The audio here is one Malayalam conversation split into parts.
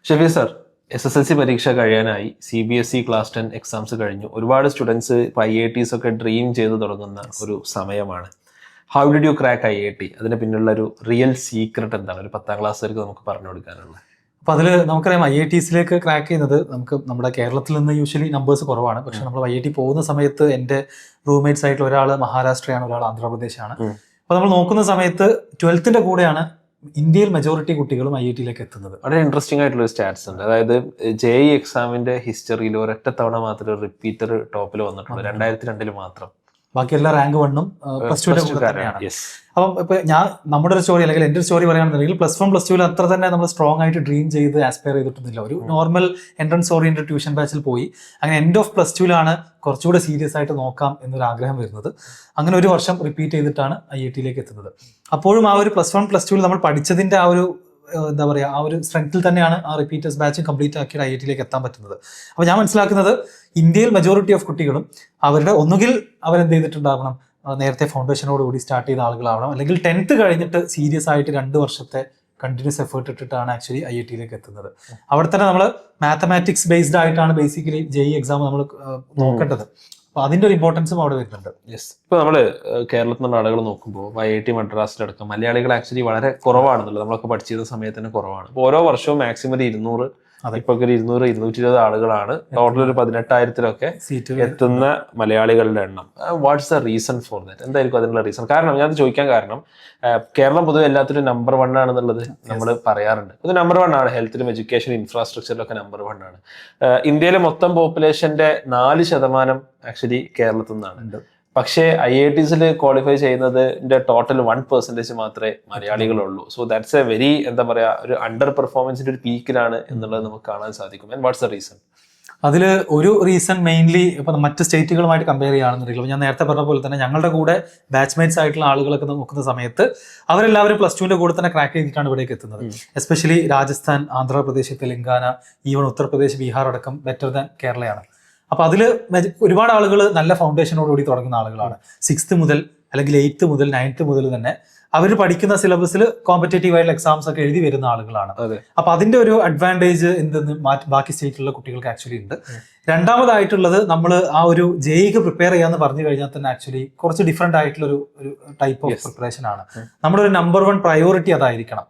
ഷെഫി സർ, SSLC പരീക്ഷ കഴിയാനായി. CBSE ക്ലാസ് 10 എക്സാംസ് കഴിഞ്ഞു. ഒരുപാട് സ്റ്റുഡൻസ് ഇപ്പോൾ IITs ഒക്കെ ഡ്രീം ചെയ്ത് തുടങ്ങുന്ന ഒരു സമയമാണ്. How did you crack IIT? അതിന് പിന്നിലുള്ള ഒരു റിയൽ സീക്രട്ട് എന്താണ് ഒരു 10ാം ക്ലാസ്സുകാർക്ക് നമുക്ക് പറഞ്ഞു കൊടുക്കാനുള്ളത്? അപ്പോൾ അതിൽ നമുക്കറിയാം IITസിലേക്ക് ക്രാക്ക് ചെയ്യുന്നത് നമ്മുടെ കേരളത്തിൽ നിന്ന് യൂഷ്വലി നമ്പേഴ്സ് കുറവാണ്. പക്ഷെ നമ്മൾ IIT പോകുന്ന സമയത്ത് എൻ്റെ റൂംമേറ്റ്സ് ആയിട്ടുള്ള ഒരാൾ മഹാരാഷ്ട്രയാണ്, ഒരാൾ ആന്ധ്രാപ്രദേശാണ്. അപ്പോൾ നമ്മൾ നോക്കുന്ന സമയത്ത് 12th കൂടെയാണ് ഇന്ത്യയിൽ മെജോറിറ്റി കുട്ടികളും IITയിലേക്ക് എത്തുന്നത്. വളരെ ഇൻട്രസ്റ്റിംഗ് ആയിട്ടുള്ള സ്റ്റാറ്റ്സ് ഉണ്ട്. അതായത് JEE എക്സാമിന്റെ ഹിസ്റ്ററിയിൽ ഒരൊറ്റ തവണ മാത്രമേ റിപ്പീറ്റർ ടോപ്പിൽ വന്നിട്ടുള്ളൂ, 2002 മാത്രം. ബാക്കി എല്ലാ റാങ്ക് 1ഉം +2 തന്നെയാണ്. അപ്പം ഇപ്പൊ നമ്മുടെ ഒരു സ്റ്റോറി അല്ലെങ്കിൽ എൻ്റെ ഒരു സ്റ്റോറി പറയുകയാണെന്നുണ്ടെങ്കിൽ +1 +2 അത്ര തന്നെ നമ്മൾ സ്ട്രോങ് ആയിട്ട് ഡ്രീം ചെയ്ത് ആസ്പയർ ചെയ്തിട്ടൊന്നുമില്ല. ഒരു നോർമൽ എൻട്രൻസ് ഓറിയന്റഡ് ട്യൂഷൻ ബാച്ചിൽ പോയി അങ്ങനെ എൻഡ് ഓഫ് +2 കുറച്ചുകൂടെ സീരിയസ് ആയിട്ട് നോക്കാം എന്നൊരു ആഗ്രഹം വരുന്നത്. അങ്ങനെ ഒരു വർഷം റിപ്പീറ്റ് ചെയ്തിട്ടാണ് IITയിലേക്ക് എത്തുന്നത്. അപ്പോഴും ആ ഒരു +1 +2 നമ്മൾ പഠിച്ചതിന്റെ ആ ഒരു എന്താ പറയുക, ആ ഒരു സ്ട്രെങ്ത്തിൽ തന്നെയാണ് ആ റിപ്പീറ്റേഴ്സ് ബാച്ച് കംപ്ലീറ്റ് ആക്കിയിട്ട് IITയിലേക്ക് എത്താൻ പറ്റുന്നത്. അപ്പോൾ ഞാൻ മനസ്സിലാക്കുന്നത് ഇന്ത്യയിൽ മെജോറിറ്റി ഓഫ് കുട്ടികളും അവരുടെ ഒന്നുകിൽ അവരെന്ത് ചെയ്തിട്ടുണ്ടാകണം, നേരത്തെ ഫൗണ്ടേഷനോടുകൂടി സ്റ്റാർട്ട് ചെയ്ത ആളുകളാവണം, അല്ലെങ്കിൽ 10th കഴിഞ്ഞിട്ട് സീരിയസ് ആയിട്ട് 2 വർഷത്തെ കണ്ടിന്യൂസ് എഫേർട്ട് ഇട്ടിട്ടാണ് ആക്ച്വലി IITയിലേക്ക് എത്തുന്നത്. അവിടെ തന്നെ നമ്മൾ മാത്തമാറ്റിക്സ് ബേസ്ഡ് ആയിട്ടാണ് ബേസിക്കലി JEE എക്സാം നമ്മൾ നോക്കേണ്ടത്. അപ്പൊ അതിന്റെ ഒരു ഇമ്പോർട്ടൻസും അവിടെ വരുന്നുണ്ട്. ഇപ്പൊ നമ്മള് കേരളത്തിൽ നിന്നുള്ള ആളുകൾ നോക്കുമ്പോൾ IIT മദ്രാസിലടക്കം മലയാളികൾ ആക്ച്വലി വളരെ കുറവാണെന്നുള്ളത് നമ്മളൊക്കെ പഠിച്ചിരുന്ന സമയത്ത് തന്നെ കുറവാണ്. ഓരോ വർഷവും മാക്സിമം 200, ഇപ്പൊ 200, 220 ആളുകളാണ് ടോട്ടൽ ഒരു 18,000-ലൊക്കെ എത്തുന്ന മലയാളികളുടെ എണ്ണം. What's the reason for that? എന്തായിരിക്കും അതിനുള്ള റീസൺ? കാരണം ഞാൻ ചോദിക്കാൻ കാരണം കേരളം പൊതുവെ എല്ലാത്തിലും നമ്പർ 1 ആണെന്നുള്ളത് നമ്മൾ പറയാറുണ്ട്. ഇത് നമ്പർ 1 ആണ്, ഹെൽത്തിലും എഡ്യൂക്കേഷൻ ഇൻഫ്രാസ്ട്രക്ചറിലൊക്കെ നമ്പർ 1 ആണ്. ഇന്ത്യയിലെ മൊത്തം പോപ്പുലേഷന്റെ 4% ആക്ച്വലി കേരളത്തിൽ നിന്നാണ്. പക്ഷേ IITസിൽ ക്വാളിഫൈ ചെയ്യുന്നതിന്റെ ടോട്ടൽ 1% മാത്രമേ മലയാളികളുള്ളൂ. സോ ദാറ്റ്സ് എ വെരി എന്താ പറയാ, ഒരു അണ്ടർ പെർഫോമൻസിന്റെ ഒരു പീക്കിലാണ് എന്നുള്ളത് നമുക്ക് കാണാൻ സാധിക്കും. And what's the reason? അതിൽ ഒരു റീസൺ മെയിൻലി ഇപ്പൊ മറ്റ് സ്റ്റേറ്റുകളുമായിട്ട് കമ്പയർ ചെയ്യുകയാണെന്നുണ്ടെങ്കിൽ, ഞാൻ നേരത്തെ പറഞ്ഞ പോലെ തന്നെ ഞങ്ങളുടെ കൂടെ ബാച്ച്മേറ്റ്സ് ആയിട്ടുള്ള ആളുകളൊക്കെ നോക്കുന്ന സമയത്ത് അവരെല്ലാവരും +2 കൂടെ തന്നെ ക്രാക്ക് ചെയ്തിട്ടാണ് ഇവിടേക്ക് എത്തുന്നത്. എസ്പെഷ്യലി രാജസ്ഥാൻ, ആന്ധ്രാപ്രദേശ്, തെലങ്കാന, ഈവൻ ഉത്തർപ്രദേശ്, ബീഹാർ അടക്കം ബെറ്റർ ദാൻ കേരളയാണ്. അപ്പൊ അതിൽ ഒരുപാട് ആളുകൾ നല്ല ഫൗണ്ടേഷനോടുകൂടി തുടങ്ങുന്ന ആളുകളാണ്. 6th മുതൽ അല്ലെങ്കിൽ 8th മുതൽ 9th മുതൽ തന്നെ അവർ പഠിക്കുന്ന സിലബസിൽ കോമ്പറ്റേറ്റീവ് ആയിട്ടുള്ള എക്സാംസ് ഒക്കെ എഴുതി വരുന്ന ആളുകളാണ്. അപ്പൊ അതിന്റെ ഒരു അഡ്വാൻറ്റേജ് എന്തെന്ന് ബാക്കി സ്റ്റേറ്റിലുള്ള കുട്ടികൾക്ക് ആക്ച്വലി ഉണ്ട്. രണ്ടാമതായിട്ടുള്ളത്, നമ്മൾ ആ ഒരു JEEക്ക് പ്രിപ്പയർ ചെയ്യാന്ന് പറഞ്ഞു കഴിഞ്ഞാൽ തന്നെ ആക്ച്വലി കുറച്ച് ഡിഫറെന്റ് ആയിട്ടുള്ള ഒരു ടൈപ്പ് ഓഫ് പ്രിപ്പറേഷൻ ആണ്. നമ്മുടെ ഒരു നമ്പർ 1 പ്രയോറിറ്റി അതായിരിക്കണം.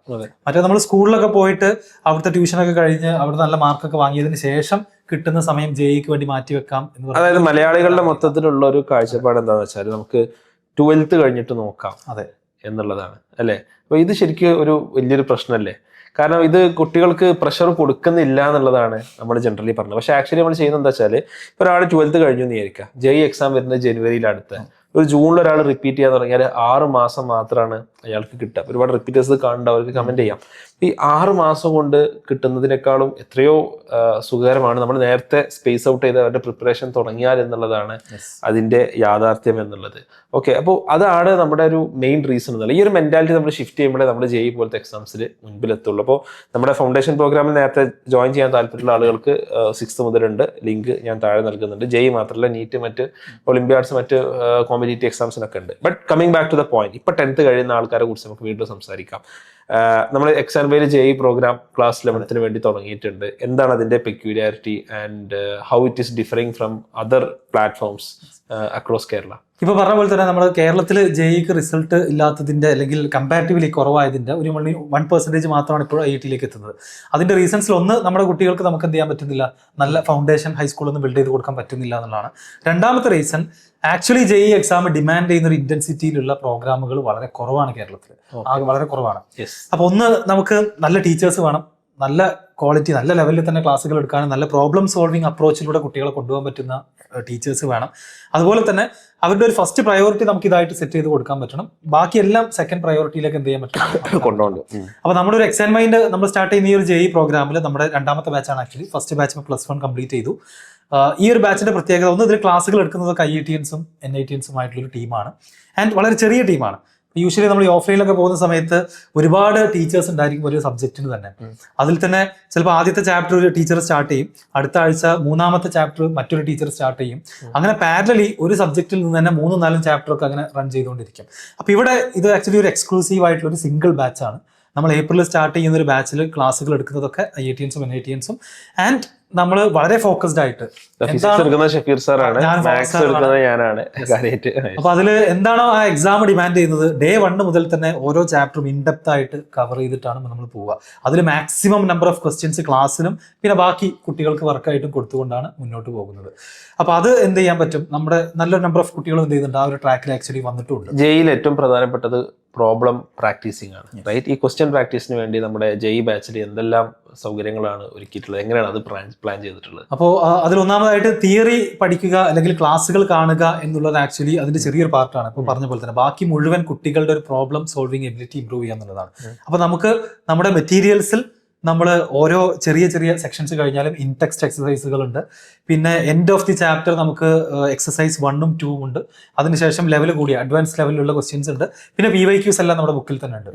മറ്റേ നമ്മൾ സ്കൂളിലൊക്കെ പോയിട്ട് അവിടുത്തെ ട്യൂഷനൊക്കെ കഴിഞ്ഞ് അവിടെ നല്ല മാർക്കൊക്കെ വാങ്ങിയതിന് ശേഷം കിട്ടുന്ന സമയം JEEക്ക് വേണ്ടി മാറ്റിവെക്കാം എന്ന് പറയുന്നത്. അതായത് മലയാളികളുടെ മൊത്തത്തിലുള്ള ഒരു കാഴ്ചപ്പാട് എന്താണെന്ന് വെച്ചാൽ നമുക്ക് 12th കഴിഞ്ഞിട്ട് നോക്കാം എന്നുള്ളതാണ് അല്ലേ? അപ്പൊ ഇത് ശരിക്കും ഒരു വലിയൊരു പ്രശ്നമല്ലേ? കാരണം ഇത് കുട്ടികൾക്ക് പ്രഷർ കൊടുക്കുന്നില്ല എന്നുള്ളതാണ് നമ്മൾ ജനറലി പറഞ്ഞത്. പക്ഷെ ആക്ച്വലി നമ്മൾ ചെയ്യുന്നത് എന്താ വെച്ചാൽ, ഇപ്പൊ ഒരാൾ 12th കഴിഞ്ഞു എന്ന് വിചാരിക്കുക, JEE എക്സാം വരുന്നത് ജനുവരിയിൽ, അടുത്ത ഒരു ജൂണിൽ ഒരാൾ റിപ്പീറ്റ് ചെയ്യാൻ തുടങ്ങിയാൽ 6 മാസം മാത്രമാണ് അയാൾക്ക് കിട്ടുക. ഒരുപാട് റിപ്പീറ്റേഴ്സ് കാണുന്നുണ്ട്, അവർക്ക് കമന്റ് ചെയ്യാം. ഈ 6 മാസം കൊണ്ട് കിട്ടുന്നതിനേക്കാളും എത്രയോ സുഖകരമാണ് നമ്മൾ നേരത്തെ സ്പേസ് ഔട്ട് ചെയ്ത് അവരുടെ പ്രിപ്പറേഷൻ തുടങ്ങിയാൽ എന്നുള്ളതാണ് അതിന്റെ യാഥാർത്ഥ്യം എന്നുള്ളത്. ഓക്കെ, അപ്പോൾ അതാണ് നമ്മുടെ ഒരു മെയിൻ റീസൺ എന്നല്ല. ഈ ഒരു മെന്റാലിറ്റി നമ്മൾ ഷിഫ്റ്റ് ചെയ്യുമ്പോഴേ നമ്മൾ JEE പോലത്തെ എക്സാംസിൽ മുൻപിലെത്തുള്ളൂ. അപ്പോൾ നമ്മുടെ ഫൗണ്ടേഷൻ പ്രോഗ്രാമിൽ നേരത്തെ ജോയിൻ ചെയ്യാൻ താല്പര്യമുള്ള ആളുകൾക്ക് 6th മുതലുണ്ട്, ലിങ്ക് ഞാൻ താഴെ നൽകുന്നുണ്ട്. JEE മാത്രമല്ല, നീറ്റ്, മറ്റ് ഒളിമ്പ്യാഡ്സ്, മറ്റ് കോമ്പറ്റേറ്റീവ് എക്സാംസിനൊക്കെ ഉണ്ട്. But coming back to the point, ഇപ്പൊ 10th കഴിയുന്ന ആൾക്കാരെ കുറിച്ച് നമുക്ക് വീണ്ടും സംസാരിക്കാം. നമ്മൾ എക്സാംബേയിൽ JEE പ്രോഗ്രാം ക്ലാസ് 11th വേണ്ടി തുടങ്ങിയിട്ടുണ്ട്. എന്താണ് അതിന്റെ peculiarity and how it is differing from other platforms across Kerala? ഇപ്പൊ പറഞ്ഞ പോലെ തന്നെ നമ്മൾ കേരളത്തിൽ JEEക്ക് റിസൾട്ട് ഇല്ലാത്തതിന്റെ അല്ലെങ്കിൽ കമ്പാരിറ്റീവ്ലി കുറവായതിന്റെ ഒരു 1% മാത്രമാണ് ഇപ്പോൾ IITയിലേക്ക് എത്തുന്നത്. അതിന്റെ റീസൺസിൽ ഒന്ന്, നമ്മുടെ കുട്ടികൾക്ക് നമുക്ക് എന്ത് ചെയ്യാൻ പറ്റുന്നില്ല, നല്ല ഫൗണ്ടേഷൻ ഹൈസ്കൂളിൽ നിന്ന് ബിൽഡ് ചെയ്ത് കൊടുക്കാൻ പറ്റുന്നില്ല എന്നുള്ളതാണ്. രണ്ടാമത്തെ reason, actually JEE exam demand ചെയ്യുന്ന ഒരു ഇന്റൻസിറ്റിയിലുള്ള പ്രോഗ്രാമുകൾ വളരെ കുറവാണ് കേരളത്തിൽ, വളരെ കുറവാണ്. അപ്പൊ ഒന്ന്, നമുക്ക് നല്ല ടീച്ചേഴ്സ് വേണം, നല്ല ക്വാളിറ്റി, നല്ല ലെവലിൽ തന്നെ ക്ലാസ്സുകൾ എടുക്കാനും നല്ല പ്രോബ്ലം സോൾവിങ് അപ്രോച്ചിലൂടെ കുട്ടികളെ കൊണ്ടുപോകാൻ പറ്റുന്ന ടീച്ചേഴ്സ് വേണം. അതുപോലെ തന്നെ അവരുടെ ഒരു ഫസ്റ്റ് പ്രയോറിറ്റി നമുക്ക് ഇതായിട്ട് സെറ്റ് ചെയ്ത് കൊടുക്കാൻ പറ്റണം. ബാക്കിയെല്ലാം സെക്കൻഡ് പ്രയോറിറ്റിയിലേക്ക് എന്ത് ചെയ്യാൻ പറ്റും, കൊണ്ടുപോകും. അപ്പൊ നമ്മുടെ ഒരു എക്സാം മൈൻഡ് നമ്മൾ സ്റ്റാർട്ട് ചെയ്യുന്ന ഈ ഒരു JEE പ്രോഗ്രാമിൽ നമ്മുടെ രണ്ടാമത്തെ ബാച്ചാണ്. ആക്ച്വലി ഫസ്റ്റ് ബാച്ച് +1 കംപ്ലീറ്റ് ചെയ്തു. ഈ ഒരു ബാച്ചിന്റെ പ്രത്യേകത ഒന്ന്, ഇതിൽ ക്ലാസ്സുകൾ എടുക്കുന്നതൊക്കെ IITiansഉം NITiansഉം ആയിട്ടുള്ളൊരു ടീമാണ്. ആൻഡ് വളരെ ചെറിയ ടീമാണ്. യൂഷ്വലി നമ്മൾ ഈ ഓഫ്ലൈനിലൊക്കെ പോകുന്ന സമയത്ത് ഒരുപാട് ടീച്ചേഴ്സ് ഉണ്ടായിരിക്കും ഒരു സബ്ജക്റ്റിന് തന്നെ. അതിൽ തന്നെ ചിലപ്പോൾ ആദ്യത്തെ ചാപ്റ്റർ ഒരു ടീച്ചർ സ്റ്റാർട്ട് ചെയ്യും, അടുത്ത ആഴ്ച 3ാമത്തെ ചാപ്റ്റർ മറ്റൊരു ടീച്ചർ സ്റ്റാർട്ട് ചെയ്യും. അങ്ങനെ പാരലലി ഒരു സബ്ജക്റ്റിൽ നിന്ന് തന്നെ 3-4 ചാപ്റ്റർ ഒക്കെ അങ്ങനെ റൺ ചെയ്തുകൊണ്ടിരിക്കും. അപ്പൊ ഇവിടെ ഇത് ആക്ച്വലി ഒരു എക്സ്ക്ലൂസീവ് ആയിട്ടുള്ള ഒരു സിംഗിൾ ബാച്ചാണ്. നമ്മൾ ഏപ്രിലിൽ സ്റ്റാർട്ട് ചെയ്യുന്ന ഒരു ബാച്ചിൽ ക്ലാസ്സുകൾ എടുക്കുന്നതൊക്കെ IITians NITians ആൻഡ് നമ്മൾ വളരെ ഫോക്കസ്ഡ് ആയിട്ട് ഫിസിക്സ് എടുക്കുന്ന ഷഫീർ സാറാണ്, മാത്സ് എടുക്കുന്നത് ഞാനാണ് കാര്യമായിട്ട്. അപ്പൊ അതിൽ എന്താണോ ആ എക്സാം ഡിമാൻഡ് ചെയ്യുന്നത്, ഡേ 1 മുതൽ തന്നെ ഓരോ ചാപ്റ്ററും ഇൻഡെപ്ത് ആയിട്ട് കവർ ചെയ്തിട്ടാണ് നമ്മൾ പോവുക. അതിൽ മാക്സിമം നമ്പർ ഓഫ് ക്വസ്റ്റ്യൻസ് ക്ലാസ്സിലും പിന്നെ ബാക്കി കുട്ടികൾക്ക് വർക്കായിട്ടും കൊടുത്തുകൊണ്ടാണ് മുന്നോട്ട് പോകുന്നത്. അപ്പൊ അത് എന്ത് ചെയ്യാൻ പറ്റും, നമ്മുടെ നല്ലൊരു നമ്പർ ഓഫ് കുട്ടികൾ എന്ത് ചെയ്യുന്നുണ്ട്, ആ ഒരു ട്രാക്കിൽ ആക്ച്വലി വന്നിട്ടുണ്ട്. ജെയിൽ ഏറ്റവും പ്രധാനപ്പെട്ടത് പ്രോബ്ലം പ്രാക്ടീസിങ് ആണ്, റൈറ്റ്? ഈ ക്വസ്റ്റ്യൻ പ്രാക്ടീസിന് വേണ്ടി നമ്മുടെ ജെയ് ബാച്ചിൽ എന്തെല്ലാം സൗകര്യങ്ങളാണ് ഒരുക്കിയിട്ടുള്ളത്, എങ്ങനെയാണ് അത് പ്ലാൻ ചെയ്തിട്ടുള്ളത്? അപ്പോൾ അതിൽ ഒന്നാമതായിട്ട് തിയറി പഠിക്കുക അല്ലെങ്കിൽ ക്ലാസ്സുകൾ കാണുക എന്നുള്ളത് ആക്ച്വലി അതിന്റെ ചെറിയൊരു പാർട്ടാണ്. ഇപ്പൊ പറഞ്ഞ പോലെ തന്നെ ബാക്കി മുഴുവൻ കുട്ടികളുടെ ഒരു പ്രോബ്ലം സോൾവിങ് എബിലിറ്റി ഇംപ്രൂവ് ചെയ്യുക എന്നുള്ളതാണ്. അപ്പൊ നമുക്ക് നമ്മുടെ മെറ്റീരിയൽസിൽ നമ്മൾ ഓരോ ചെറിയ ചെറിയ സെക്ഷൻസ് കഴിഞ്ഞാലും ഇൻ ടെക്സ്റ്റ് എക്സസൈസുകൾ ഉണ്ട്. പിന്നെ എൻഡ് ഓഫ് ദി ചാപ്റ്റർ നമുക്ക് എക്സസൈസ് 1ഉം 2ഉം ഉണ്ട്. അതിനുശേഷം ലെവൽ കൂടിയ അഡ്വാൻസ് ലെവലിലുള്ള ക്വസ്റ്റ്യൻസ് ഉണ്ട്. പിന്നെ PYQs എല്ലാം നമ്മുടെ ബുക്കിൽ തന്നെ ഉണ്ട്.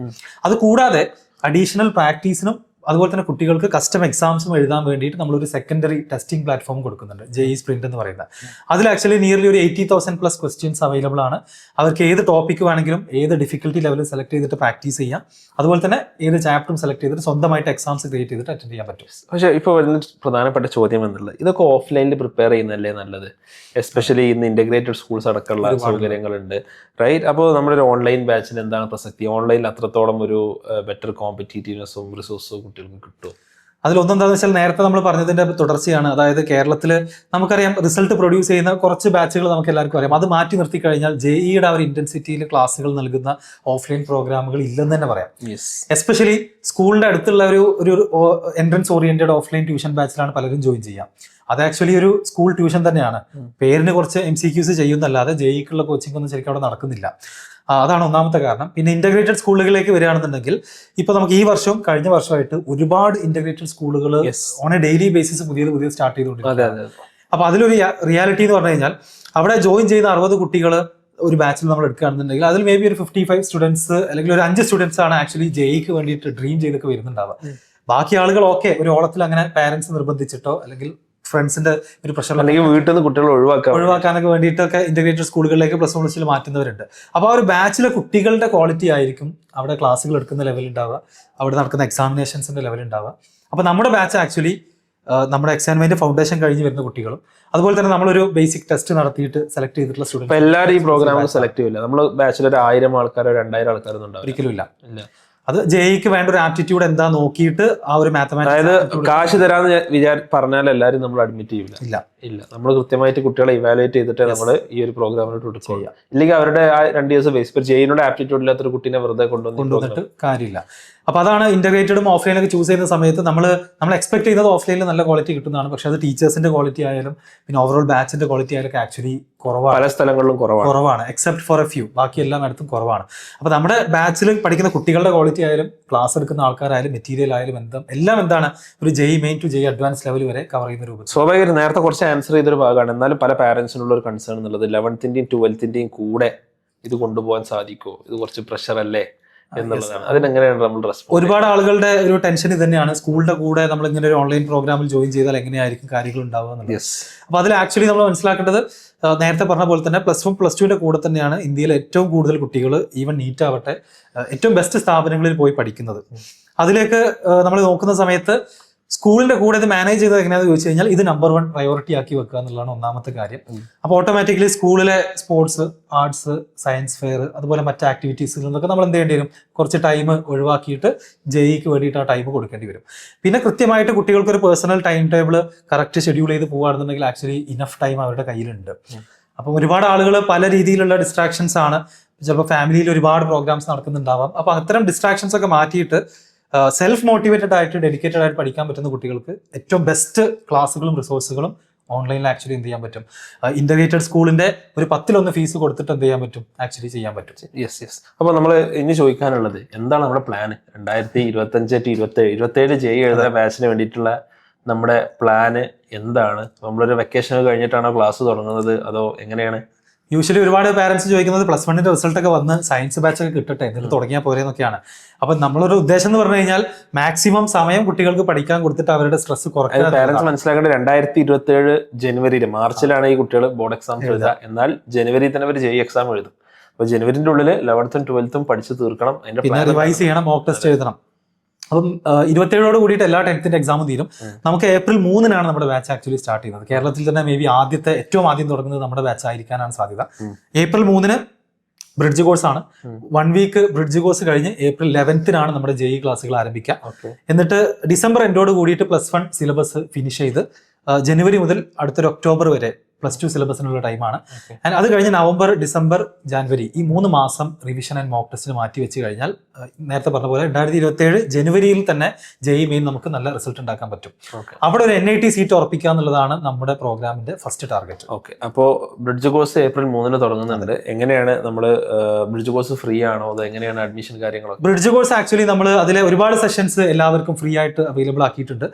അത് കൂടാതെ അഡീഷണൽ പ്രാക്ടീസിനും അതുപോലെ തന്നെ കുട്ടികൾക്ക് കസ്റ്റം എക്സാംസും എഴുതാൻ വേണ്ടിയിട്ട് നമ്മളൊരു സെക്കൻഡറി ടെസ്റ്റിംഗ് പ്ലാറ്റ്ഫോം കൊടുക്കുന്നുണ്ട്, JEE Sprint എന്ന് പറയുന്നത്. അതിൽ ആക്ച്വലി നിയർലി ഒരു 80,000+ ക്വസ്റ്റ്യൻസ് അവൈലബിൾ ആണ്. അവർക്ക് ഏത് ടോപ്പിക്ക് വേണമെങ്കിലും ഏത് ഡിഫിക്കൽട്ടി ലെവൽ സെലക്ട് ചെയ്തിട്ട് പ്രാക്ടീസ് ചെയ്യാം. അതുപോലെ തന്നെ ഏത് ചാപ്റ്ററും സെലക്ട് ചെയ്തിട്ട് സ്വന്തമായിട്ട് എക്സാംസ് ക്രിയേറ്റ് ചെയ്തിട്ട് അറ്റൻഡ് ചെയ്യാൻ പറ്റും. പക്ഷേ ഇപ്പോൾ വരുന്ന പ്രധാനപ്പെട്ട ചോദ്യം എന്നുള്ളത്, ഇതൊക്കെ ഓഫ്ലൈനിൽ പ്രിപ്പയർ ചെയ്യുന്നതല്ലേ നല്ലത്? എസ്പെഷ്യലി ഇന്ന് ഇന്റഗ്രേറ്റഡ് സ്കൂൾസ് അടക്കമുള്ള സൗകര്യങ്ങളുണ്ട്, റൈറ്റ്? അപ്പോൾ നമ്മുടെ ഒരു ഓൺലൈൻ ബാച്ചിന് എന്താണ് പ്രസക്തി? ഓൺലൈനിൽ അത്രത്തോളം ഒരു ബെറ്റർ കോമ്പറ്റീറ്റീവ്നെസ്സും റിസോഴ്സും കുട്ടികൾക്ക് കിട്ടും? അതിലൊന്നെന്താണെന്ന് വെച്ചാൽ നേരത്തെ നമ്മൾ പറഞ്ഞതിന്റെ തുടർച്ചയാണ്. അതായത് കേരളത്തിൽ നമുക്കറിയാം റിസൾട്ട് പ്രൊഡ്യൂസ് ചെയ്യുന്ന കുറച്ച് ബാച്ചുകൾ നമുക്ക് എല്ലാവർക്കും അറിയാം. അത് മാറ്റി നിർത്തി കഴിഞ്ഞാൽ JEEയുടെ ആ ഒരു ഇന്റൻസിറ്റിയിൽ ക്ലാസ്സുകൾ നൽകുന്ന ഓഫ്ലൈൻ പ്രോഗ്രാമുകൾ ഇല്ലെന്ന് തന്നെ പറയാം. എസ്പെഷ്യലി സ്കൂളിന്റെ അടുത്തുള്ള ഒരു എൻട്രൻസ് ഓറിയന്റഡ് ഓഫ്ലൈൻ ട്യൂഷൻ ബാച്ചിലാണ് പലരും ജോയിൻ ചെയ്യാം. അത് ആക്ച്വലി ഒരു സ്കൂൾ ട്യൂഷൻ തന്നെയാണ്. പേരിന് കുറച്ച് MCQs ചെയ്യുന്നല്ലാതെ JEEക്കുള്ള കോച്ചിങ് ഒന്നും ശരിക്കും അവിടെ നടക്കുന്നില്ല. അതാണ് ഒന്നാമത്തെ കാരണം. പിന്നെ ഇന്റഗ്രേറ്റഡ് സ്കൂളുകളിലേക്ക് വരികയാണെന്നുണ്ടെങ്കിൽ ഇപ്പൊ നമുക്ക് ഈ വർഷവും കഴിഞ്ഞ വർഷമായിട്ട് ഒരുപാട് ഇന്റഗ്രേറ്റഡ് സ്കൂളുകൾ ഓൺ എ ഡെയിലി ബേസിസ് പുതിയ സ്റ്റാർട്ട് ചെയ്തുകൊണ്ടിരിക്കുന്നത്. അപ്പൊ അതിലൊരു റിയാലിറ്റി എന്ന് പറഞ്ഞു കഴിഞ്ഞാൽ അവിടെ ജോയിൻ ചെയ്യുന്ന 60 കുട്ടികൾ ഒരു ബാച്ചിൽ നമ്മൾ എടുക്കുകയാണെന്നുണ്ടെങ്കിൽ അതിൽ മേ ബി ഒരു 55 സ്റ്റുഡൻസ് അല്ലെങ്കിൽ ഒരു 5 സ്റ്റുഡൻസ് ആണ് ആക്ച്വലി JEEക്ക് വേണ്ടിയിട്ട് ഡ്രീം ചെയ്തൊക്കെ വരുന്നുണ്ടാവുക. ബാക്കി ആളുകൾ ഓക്കെ ഒരു ഓളത്തിൽ അങ്ങനെ പാരന്റ്സ് നിർബന്ധിച്ചിട്ടോ അല്ലെങ്കിൽ ഫ്രണ്ട്സിന്റെ ഒരു പ്രഷർ അല്ലെങ്കിൽ വീട്ടിൽ നിന്ന് കുട്ടികളെ ഒഴിവാക്കാനൊക്കെ വേണ്ടിയിട്ടൊക്കെ ഇന്റഗ്രേറ്റഡ് സ്കൂളുകളിലേക്ക് +1 മാറ്റുന്നവരുണ്ട്. അപ്പോൾ ആ ഒരു ബാച്ചിലെ കുട്ടികളുടെ ക്വാളിറ്റി ആയിരിക്കും അവിടെ ക്ലാസ്സുകൾ എടുക്കുന്ന ലെവൽ ഉണ്ടാവുക, അവിടെ നടക്കുന്ന എക്സാമിനേഷൻസിന്റെ ലെവൽ ഉണ്ടാവുക. അപ്പോൾ നമ്മുടെ ബാച്ച് ആക്ച്വലി നമ്മുടെ എക്സാമിന്റെ ഫൗണ്ടേഷൻ കഴിഞ്ഞ് വരുന്ന കുട്ടികളും അതുപോലെ തന്നെ നമ്മളൊരു ബേസിക് ടെസ്റ്റ് നടത്തിയിട്ട് സെലക്ട് ചെയ്തിട്ടുള്ള സ്റ്റുഡൻസ്. എല്ലാവരും ഈ പ്രോഗ്രാമിൽ സെലക്ട് ചെയ്യില്ല. നമ്മൾ ബാച്ചിൽ ഒരു 1000 ആൾക്കാരോ 2000 ആൾക്കാരൊന്നും ഉണ്ടാവും, ഒരിക്കലും ഇല്ല. അത് JEEക്ക് വേണ്ട ഒരു ആപ്റ്റിറ്റ്യൂഡ് എന്താ നോക്കിയിട്ട് ആ ഒരു മാത്തമാറ്റിക്സ്, അതായത് കാശ് തരാന്ന് പറഞ്ഞാൽ എല്ലാവരും നമ്മൾ അഡ്മിറ്റ് ചെയ്യില്ല. ഇല്ല, നമ്മൾ കൃത്യമായിട്ട് കുട്ടികളെ ഇവാലുവേറ്റ് ചെയ്തിട്ട് നമ്മൾ ഈ ഒരു പ്രോഗ്രാമിലോട്ട് എടുക്കുക. ഇല്ലെങ്കിൽ അവരുടെ ആ 2 ദിവസം ബേസ് ഇപ്പൊ JEEനോട് ആപ്റ്റിറ്റ്യൂഡ് ഇല്ലാത്തൊരു കുട്ടീനെ വെറുതെ കൊണ്ടുവന്നിട്ട് കാര്യമില്ല. അപ്പൊ അതാണ് ഇന്റഗ്രേറ്റഡും ഓഫ്ലൈനൊക്കെ ചൂസ് ചെയ്യുന്ന സമയത്ത് നമ്മൾ എക്സ്പെക്ട് ചെയ്യുന്നത് ഓഫ്ലൈനിൽ നല്ല ക്വാളിറ്റി കിട്ടുന്നതാണ്. പക്ഷെ അത് ടീച്ചേഴ്സിന്റെ ക്വാളിറ്റി ആയാലും പിന്നെ ഓവറോൾ ബാച്ചിന്റെ ക്വാളിറ്റി ആയാലും ആക്ച്വലി കുറവാണ്, പല സ്ഥലങ്ങളിലും കുറവാണ്, എക്സെപ്റ്റ് ഫോർ എ ഫ്യൂ. ബാക്കി എല്ലായിടത്തും കുറവാണ്. അപ്പൊ നമ്മുടെ ബാച്ചിൽ പഠിക്കുന്ന കുട്ടികളുടെ ക്വാളിറ്റി ആയാലും ക്ലാസ് എടുക്കുന്ന ആൾക്കാരായാലും മെറ്റീരിയൽ ആയാലും എല്ലാം എന്താണ് ഒരു JEE main to JEE advance level വരെ കവർ ചെയ്യുന്ന രൂപം. സ്വാഭാവികം നേരത്തെ കുറച്ച് ആൻസർ ചെയ്തൊരു ഭാഗമാണ്. എന്നാലും പല പാരന്റ്സിനുള്ള ഒരു കൺസേൺ എന്നുള്ളത് 11ന്റെയും 12ന്റെയും കൂടെ ഇത് കൊണ്ടുപോകാൻ സാധിക്കുമോ, ഇത് കുറച്ച് പ്രഷർ അല്ലേ എന്നുള്ളതാണ്. അതിനെങ്ങനെയാണ് നമ്മൾ റെസ്പോൺസ്? ഒരുപാട് ആളുകളുടെ ഒരു ടെൻഷൻ ഇത് തന്നെയാണ്. സ്കൂളിന്റെ കൂടെ നമ്മൾ ഇങ്ങനെ ഒരു ഓൺലൈൻ പ്രോഗ്രാമിൽ ജോയിൻ ചെയ്താൽ എങ്ങനെയായിരിക്കും കാര്യങ്ങൾ ഉണ്ടാവുക എന്നുള്ളത്. അപ്പൊ അതിൽ ആക്ച്വലി നമ്മൾ മനസ്സിലാക്കേണ്ടത് നേരത്തെ പറഞ്ഞ പോലെ തന്നെ +1 +2ന്റെ കൂടെ തന്നെയാണ് ഇന്ത്യയിൽ ഏറ്റവും കൂടുതൽ കുട്ടികൾ ഈവൻ നീറ്റ് ആവട്ടെ ഏറ്റവും ബെസ്റ്റ് സ്ഥാപനങ്ങളിൽ പോയി പഠിക്കുന്നത്. അതിലേക്ക് നമ്മൾ നോക്കുന്ന സമയത്ത് സ്കൂളിന്റെ കൂടെ ഇത് മാനേജ് ചെയ്തത് എങ്ങനെയാണെന്ന് ചോദിച്ചു കഴിഞ്ഞാൽ ഇത് നമ്പർ 1 പ്രയോറിറ്റി ആക്കി വെക്കുക എന്നുള്ളതാണ് ഒന്നാമത്തെ കാര്യം. അപ്പോൾ ഓട്ടോമാറ്റിക്കലി സ്കൂളിലെ സ്പോർട്സ്, ആർട്സ്, സയൻസ് ഫെയർ അതുപോലെ മറ്റ് ആക്ടിവിറ്റീസിൽ നിന്നൊക്കെ നമ്മൾ എന്ത് ചെയ്യേണ്ടി വരും, കുറച്ച് ടൈം ഒഴിവാക്കിയിട്ട് JEEക്ക് വേണ്ടിയിട്ട് ആ ടൈം കൊടുക്കേണ്ടി വരും. പിന്നെ കൃത്യമായിട്ട് കുട്ടികൾക്ക് ഒരു personal time table correct schedule ചെയ്ത് പോകുകയാണെന്നുണ്ടെങ്കിൽ ആക്ച്വലി ഇനഫ് ടൈം അവരുടെ കയ്യിലുണ്ട്. അപ്പം ഒരുപാട് ആളുകൾ പല രീതിയിലുള്ള ഡിസ്ട്രാക്ഷൻസ് ആണ്, ചിലപ്പോൾ ഫാമിലിയിൽ ഒരുപാട് പ്രോഗ്രാംസ് നടക്കുന്നുണ്ടാവാം. അപ്പോൾ അത്തരം ഡിസ്ട്രാക്ഷൻസ് ഒക്കെ മാറ്റിയിട്ട് സെൽഫ് മോട്ടിവേറ്റഡ് ആയിട്ട് ഡെഡിക്കേറ്റഡ് ആയിട്ട് പഠിക്കാൻ പറ്റുന്ന കുട്ടികൾക്ക് ഏറ്റവും ബെസ്റ്റ് ക്ലാസ്സുകളും റിസോഴ്സുകളും ഓൺലൈനിൽ ആക്ച്വലി എന്ത് ചെയ്യാൻ പറ്റും, ഇന്റഗ്രേറ്റഡ് സ്കൂളിന്റെ ഒരു 10-1 ഫീസ് കൊടുത്തിട്ട് എന്ത് ചെയ്യാൻ പറ്റും, ആക്ച്വലി ചെയ്യാൻ പറ്റും. യെസ്. അപ്പോൾ നമ്മൾ ഇനി ചോദിക്കാനുള്ളത് എന്താണ് നമ്മുടെ പ്ലാൻ 2025-27 JEE എഴുതുന്ന ബാച്ചിന് വേണ്ടിയിട്ടുള്ള നമ്മുടെ പ്ലാന് എന്താണ്? നമ്മളൊരു വെക്കേഷൻ കഴിഞ്ഞിട്ടാണോ ക്ലാസ് തുടങ്ങുന്നത് അതോ എങ്ങനെയാണ്? യൂഷ്വലി ഒരുപാട് പാരന്റ്സ് ചോദിക്കുന്നത് +1ന്റെ റിസൾട്ട് ഒക്കെ വന്ന് സയൻസ് ബാച്ച് ഒക്കെ കിട്ടട്ടെ എന്നിട്ട് തുടങ്ങിയാൽ പോരെ എന്നൊക്കെയാണ്. അപ്പൊ നമ്മളൊരു ഉദ്ദേശം എന്ന് പറഞ്ഞു കഴിഞ്ഞാൽ മാക്സിമം സമയം കുട്ടികൾക്ക് പഠിക്കാൻ കൊടുത്തിട്ട് അവരുടെ സ്ട്രെസ് കുറയ്ക്കാൻ. പാരന്റ്സ് മനസ്സിലാക്കേണ്ടത് 2027 ജനുവരിയിൽ മാർച്ചിലാണ് ഈ കുട്ടികൾ ബോർഡ് എക്സാം എഴുതുക. എന്നാൽ ജനുവരിയിൽ തന്നെ അവർ JEE എക്സാം എഴുതും. അപ്പൊ ജനുവരിന്റെ ഉള്ളിൽ 11th-12th പഠിച്ചു തീർക്കണം. പിന്നെ റിവൈസ് ചെയ്യണം, മോക്ക് ടെസ്റ്റ് എഴുതണം. അപ്പം 27 കൂടിയിട്ട് എല്ലാ 10th എക്സാമും തീരും. നമുക്ക് April 3 നമ്മുടെ ബാച്ച് ആക്ച്വലി സ്റ്റാർട്ട് ചെയ്യുന്നത്. കേരളത്തിൽ തന്നെ മേ ബി ഏറ്റവും ആദ്യം തുടങ്ങുന്നത് നമ്മുടെ ബാച്ച് ആയിരിക്കാനാണ് സാധ്യത. April 3 ബ്രിഡ്ജ് കോഴ്സ് ആണ്. 1 വീക്ക് ബ്രിഡ്ജ് കോഴ്സ് കഴിഞ്ഞ് April 11 നമ്മുടെ JEE ക്ലാസ്സുകൾ ആരംഭിക്കുക. എന്നിട്ട് December എൻഡോട് കൂടിയിട്ട് +1 സിലബസ് ഫിനിഷ് ചെയ്ത് ജനുവരി മുതൽ അടുത്തൊരു ഒക്ടോബർ വരെ +2 സിലബസിനുള്ള ടൈമാണ്. ആൻഡ് അത് കഴിഞ്ഞ് November, December, January ഈ 3 മാസം റിവിഷൻ ആൻഡ് മോക്ക് ടെസ്റ്റിന് മാറ്റി വെച്ച് കഴിഞ്ഞാൽ നേരത്തെ പറഞ്ഞ പോലെ 2027 ജനുവരിയിൽ തന്നെ JEE മെയിൻ നമുക്ക് നല്ല റിസൾട്ട് ഉണ്ടാക്കാൻ പറ്റും. അവിടെ ഒരു NIT സീറ്റ് ഉറപ്പിക്കുക എന്നുള്ളതാണ് നമ്മുടെ പ്രോഗ്രാമിന്റെ ഫസ്റ്റ് ടാർഗറ്റ്. ഓക്കെ, അപ്പോൾ ബ്രിഡ്ജ് കോഴ്സ് April 3 തുടങ്ങുന്നുണ്ട്. എങ്ങനെയാണ് നമ്മൾ ബ്രിഡ്ജ് കോഴ്സ് ഫ്രീ ആണോ, അത് എങ്ങനെയാണ് അഡ്മിഷൻ കാര്യങ്ങളൊക്കെ? ബ്രിഡ്ജ് കോഴ്സ് ആക്ച്വലി നമ്മൾ അതിലെ ഒരുപാട് സെഷൻസ് എല്ലാവർക്കും ഫ്രീ ആയിട്ട് അവൈലബിൾ ആക്കിയിട്ടുണ്ട്.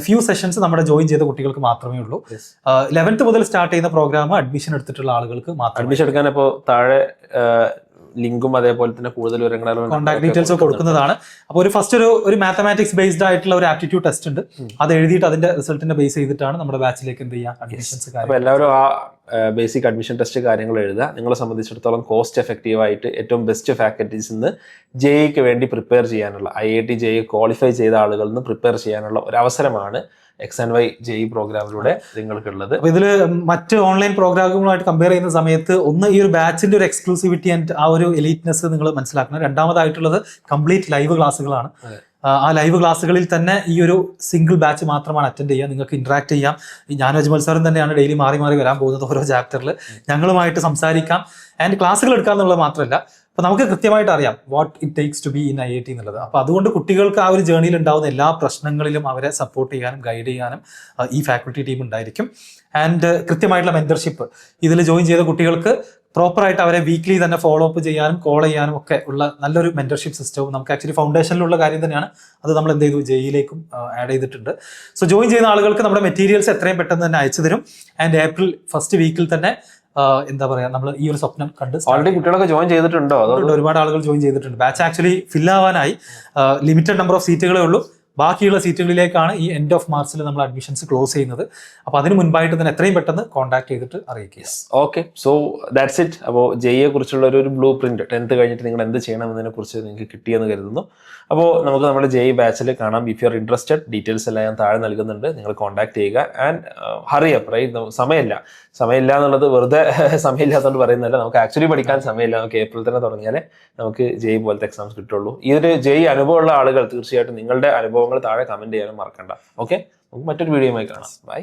ഫ്യൂ സെഷൻസ് നമ്മുടെ ജോയിൻ ചെയ്ത കുട്ടികൾക്ക് മാത്രമേ ഉള്ളൂ. 11th മുതൽ സ്റ്റാർട്ട് ചെയ്യുന്ന പ്രോഗ്രാം അഡ്മിഷൻ എടുത്തിട്ടുള്ള ആളുകൾക്ക് മാത്രം. അഡ്മിഷൻ എടുക്കാൻ ഇപ്പോൾ താഴെ ലിങ്കും അതേപോലെ തന്നെ കൂടുതൽ വിവരങ്ങളും കോൺടാക്ട് ഡീറ്റെയിൽസ് കൊടുക്കുന്നതാണ്. അപ്പോൾ ഒരു മാത്തമാറ്റിക്സ് ബേസ്ഡ് ആയിട്ടുള്ള ഒരു ആപ്റ്റിറ്റ്യൂഡ് ടെസ്റ്റ് ഉണ്ട്. അത് എഴുതിയിട്ട് അതിന്റെ റിസൾട്ടിനെ ബേസ് ചെയ്തിട്ടാണ് നമ്മുടെ ബാച്ചിലേക്ക് എന്ത് ചെയ്യുക അഡ്മിഷൻസ്. അപ്പോൾ എല്ലാവരും ആ ബേസിക് അഡ്മിഷൻ ടെസ്റ്റ് കാര്യങ്ങൾ എഴുതുക. നിങ്ങളെ സംബന്ധിച്ചിടത്തോളം കോസ്റ്റ് എഫക്റ്റീവ് ആയിട്ട് ഏറ്റവും ബെസ്റ്റ് ഫാക്കൽറ്റീസിൽ നിന്ന് JEEക്ക് വേണ്ടി പ്രിപ്പയർ ചെയ്യാനുള്ള IIT JEE ക്വാളിഫൈ ചെയ്ത ആളുകളിൽ നിന്ന് പ്രിപ്പയർ ചെയ്യാനുള്ള ഒരു അവസരമാണ് X&Y JEE പ്രോഗ്രാമിലൂടെ നിങ്ങൾക്കുള്ളത്. അപ്പോൾ ഇതിൽ മറ്റ് ഓൺലൈൻ പ്രോഗ്രാമുകളായിട്ട് കമ്പയർ ചെയ്യുന്ന സമയത്ത് ഒന്ന് ഈ ഒരു ബാച്ചിന്റെ ഒരു എക്സ്ക്ലൂസിവിറ്റി ആൻഡ് ആ ഒരു എലീറ്റ്നെസ് നിങ്ങൾ മനസ്സിലാക്കണം. രണ്ടാമതായിട്ടുള്ളത് കംപ്ലീറ്റ് ലൈവ് ക്ലാസ്സുകളാണ്. ആ ലൈവ് ക്ലാസ്സുകളിൽ തന്നെ ഈ ഒരു സിംഗിൾ ബാച്ച് മാത്രമാണ് അറ്റൻഡ് ചെയ്യുക. നിങ്ങൾക്ക് ഇന്ററാക്ട് ചെയ്യാം. ഞാൻ അജ്മൽ സാറും തന്നെയാണ് ഡെയിലി മാറി മാറി വരാൻ പോകുന്നത് ഓരോ ചാപ്റ്ററിൽ. ഞങ്ങളുമായിട്ട് സംസാരിക്കാം ആൻഡ് ക്ലാസ്സുകൾ എടുക്കുക എന്നുള്ളത് മാത്രമല്ല, അപ്പോൾ നമുക്ക് കൃത്യമായിട്ട് അറിയാം what it takes to be in IIT എന്നുള്ളത്. അപ്പോൾ അതുകൊണ്ട് കുട്ടികൾക്ക് ആ ഒരു ജേർണിയിൽ ഉണ്ടാകുന്ന എല്ലാ പ്രശ്നങ്ങളിലും അവരെ സപ്പോർട്ട് ചെയ്യാനും ഗൈഡ് ചെയ്യാനും ഈ ഫാക്കൽറ്റി ടീം ഉണ്ടായിരിക്കും. ആൻഡ് കൃത്യമായിട്ടുള്ള മെന്റർഷിപ്പ് ഇതിൽ ജോയിൻ ചെയ്ത കുട്ടികൾക്ക് പ്രോപ്പറായിട്ട് അവരെ വീക്ക്ലി തന്നെ ഫോളോ അപ്പ് ചെയ്യാനും കോൾ ചെയ്യാനും ഒക്കെ ഉള്ള നല്ലൊരു മെന്റർഷിപ്പ് സിസ്റ്റവും നമുക്ക് ആക്ച്വലി ഫൗണ്ടേഷനിലുള്ള കാര്യം തന്നെയാണ്. അത് നമ്മൾ എന്ത് ചെയ്തു JEEയിലേക്കും ആഡ് ചെയ്തിട്ടുണ്ട്. സോ ജോയിൻ ചെയ്യുന്ന ആളുകൾക്ക് നമ്മുടെ മെറ്റീരിയൽസ് എത്രയും പെട്ടെന്ന് തന്നെ അയച്ചു തരും. ആൻഡ് April 1st വീക്കിൽ തന്നെ എന്താ പറയാ, നമ്മൾ ഈ ഒരു സ്വപ്നം കണ്ട് ഓൾറെഡി കുട്ടികളൊക്കെ ജോയിൻ ചെയ്തിട്ടുണ്ടോ? ഒരുപാട് ആളുകൾ ജോയിൻ ചെയ്തിട്ടുണ്ട്. ബാച്ച് ആക്ച്വലി ഫില്ലാവാനായി ലിമിറ്റഡ് നമ്പർ ഓഫ് സീറ്റുകളേ ഉള്ളൂ. ബാക്കിയുള്ള സീറ്റുകളിലേക്കാണ് ഈ എൻഡ് ഓഫ് മാർച്ചിൽ നമ്മൾ അഡ്മിഷൻസ് ക്ലോസ് ചെയ്യുന്നത്. അപ്പോൾ അതിന് മുൻപായിട്ട് തന്നെ എത്രയും പെട്ടെന്ന് കോൺടാക്ട് ചെയ്തിട്ട് അറിയിക്കുക. Okay, so that's it. അപ്പോൾ JEE കുറിച്ചുള്ള ഒരു ബ്ലൂ പ്രിന്റ് 10th കഴിഞ്ഞിട്ട് നിങ്ങൾ എന്ത് ചെയ്യണമെന്നതിനെ കുറിച്ച് നിങ്ങൾക്ക് കിട്ടിയെന്ന് കരുതുന്നു. അപ്പോൾ നമുക്ക് നമ്മുടെ JEE ബാച്ചിൽ കാണാം. If you are interested, details എല്ലാം ഞാൻ താഴെ നൽകുന്നുണ്ട്. നിങ്ങൾ കോൺടാക്ട് ചെയ്യുക. And hurry up, right? സമയമില്ല എന്നുള്ളത് വെറുതെ സമയമില്ലാത്തതുകൊണ്ട് പറയുന്നതല്ല. നമുക്ക് ആക്ച്വലി പഠിക്കാൻ സമയമില്ല. നമുക്ക് April തന്നെ തുടങ്ങിയാലേ നമുക്ക് JEE പോലത്തെ എക്സാംസ് കിട്ടുള്ളൂ. ഈ ഒരു JEE അനുഭവമുള്ള ആളുകൾ തീർച്ചയായിട്ടും നിങ്ങളുടെ അനുഭവങ്ങൾ താഴെ കമന്റ് ചെയ്യാനും മറക്കണ്ട. ഓക്കെ, നമുക്ക് മറ്റൊരു വീഡിയോയുമായി കാണാം. ബൈ.